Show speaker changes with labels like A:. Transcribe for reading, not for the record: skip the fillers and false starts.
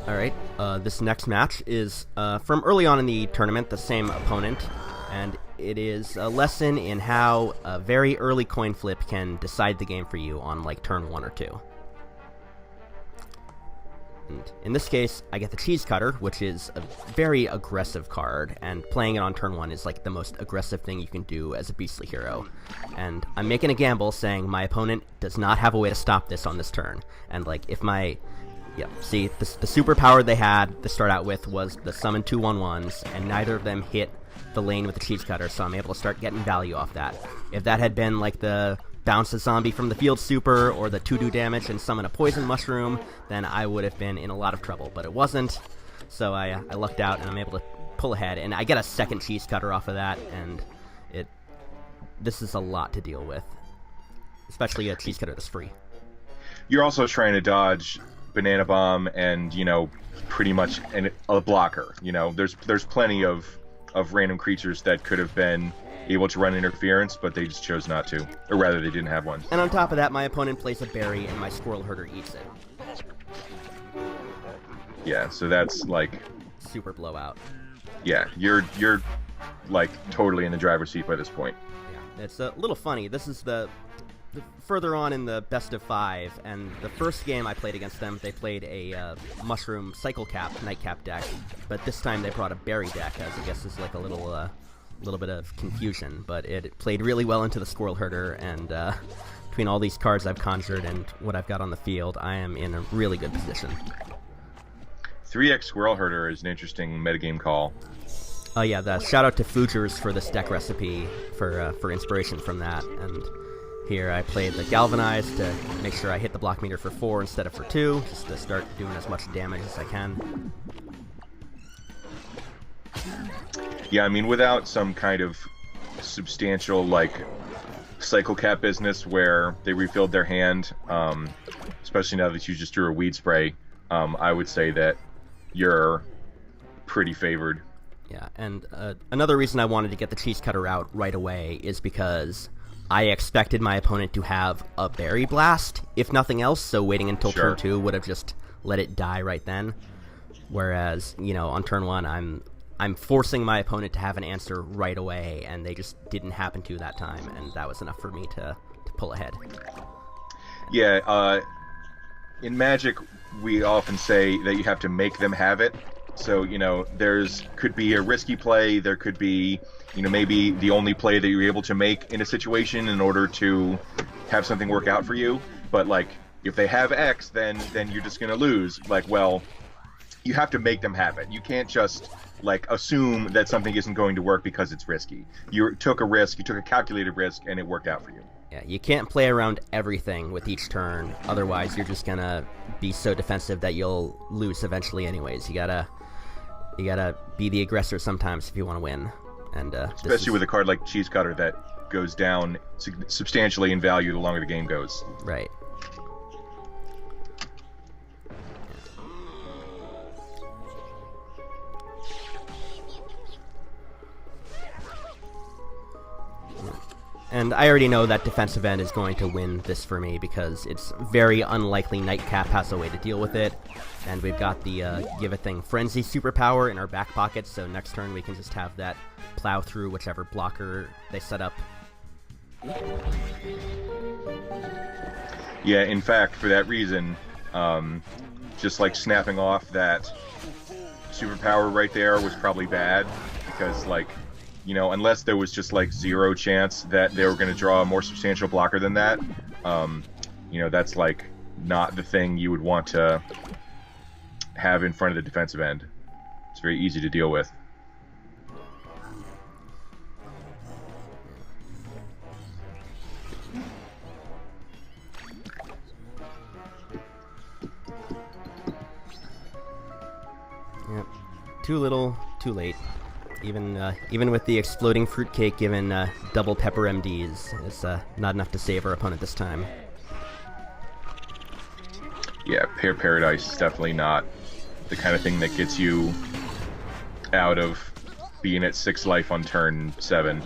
A: Alright, this next match is from early on in the tournament, the same opponent, and it is a lesson in how a very early coin flip can decide the game for you on, like, turn 1 or 2. And in this case, I get the Cheese Cutter, which is a very aggressive card, and playing it on turn 1 is, like, the most aggressive thing you can do as a beastly hero. And I'm making a gamble saying my opponent does not have a way to stop this on this turn. And, like, if my... Yeah, see, the superpower they had to start out with was the summon 2/1/1s, and neither of them hit the lane with the Cheese Cutter, so I'm able to start getting value off that. If that had been, like, the bounce a zombie from the field super, or the 2-do damage and summon a poison mushroom, then I would have been in a lot of trouble, but it wasn't, so I lucked out, and I'm able to pull ahead, and I get a second Cheese Cutter off of that, and this is a lot to deal with, especially a Cheese Cutter that's free.
B: You're also trying to dodge Banana Bomb and, you know, pretty much a blocker. You know, there's plenty of random creatures that could have been able to run interference, but they just chose not to. Or rather, they didn't have one.
A: And on top of that, my opponent plays a berry, and my Squirrel Herder eats it.
B: Yeah, so that's, like...
A: super blowout.
B: Yeah, you're like, totally in the driver's seat by this point.
A: Yeah, it's a little funny. This is the further on in the best of 5, and the first game I played against them, they played a Mushroom Cycle Cap, Nightcap deck, but this time they brought a berry deck, as I guess is like a little bit of confusion, but it played really well into the Squirrel Herder, and between all these cards I've conjured and what I've got on the field, I am in a really good position.
B: 3x Squirrel Herder is an interesting metagame call.
A: Oh yeah, the shout out to Foogers for this deck recipe, for inspiration from that, and here I played the Galvanize to make sure I hit the block meter for 4 instead of for 2, just to start doing as much damage as I can.
B: Yeah, I mean, without some kind of substantial, like, cycle cap business where they refilled their hand, especially now that you just drew a Weed Spray, I would say that you're pretty favored.
A: Yeah, and another reason I wanted to get the Cheese Cutter out right away is because I expected my opponent to have a Berry Blast, if nothing else, so waiting until turn 2 would have just let it die right then. Whereas, you know, on turn 1, I'm forcing my opponent to have an answer right away, and they just didn't happen to that time, and that was enough for me to pull ahead.
B: Yeah, in Magic, we often say that you have to make them have it. So, you know, could be a risky play, there could be, you know, maybe the only play that you're able to make in a situation in order to have something work out for you. But, like, if they have X, then you're just going to lose. Like, well, you have to make them have it. You can't just, like, assume that something isn't going to work because it's risky. You took a risk, you took a calculated risk, and it worked out for you.
A: Yeah, you can't play around everything with each turn. Otherwise, you're just going to be so defensive that you'll lose eventually anyways. You gotta be the aggressor sometimes if you want to win. And
B: especially with a card like Cheese Cutter that goes down substantially in value the longer the game goes.
A: Right. And I already know that defensive end is going to win this for me because it's very unlikely Nightcap has a way to deal with it. And we've got the Give a Thing Frenzy superpower in our back pocket, so next turn we can just have that plow through whichever blocker they set up.
B: Yeah, in fact, for that reason, just like snapping off that superpower right there was probably bad, because, like, you know, unless there was just, like, 0 chance that they were going to draw a more substantial blocker than that, you know, that's, like, not the thing you would want to have in front of the defensive end. It's very easy to deal with.
A: Yep. Too little, too late. Even with the exploding fruitcake given double pepper MDs, it's not enough to save our opponent this time.
B: Yeah, Pear Paradise is definitely not the kind of thing that gets you out of being at 6 life on turn 7.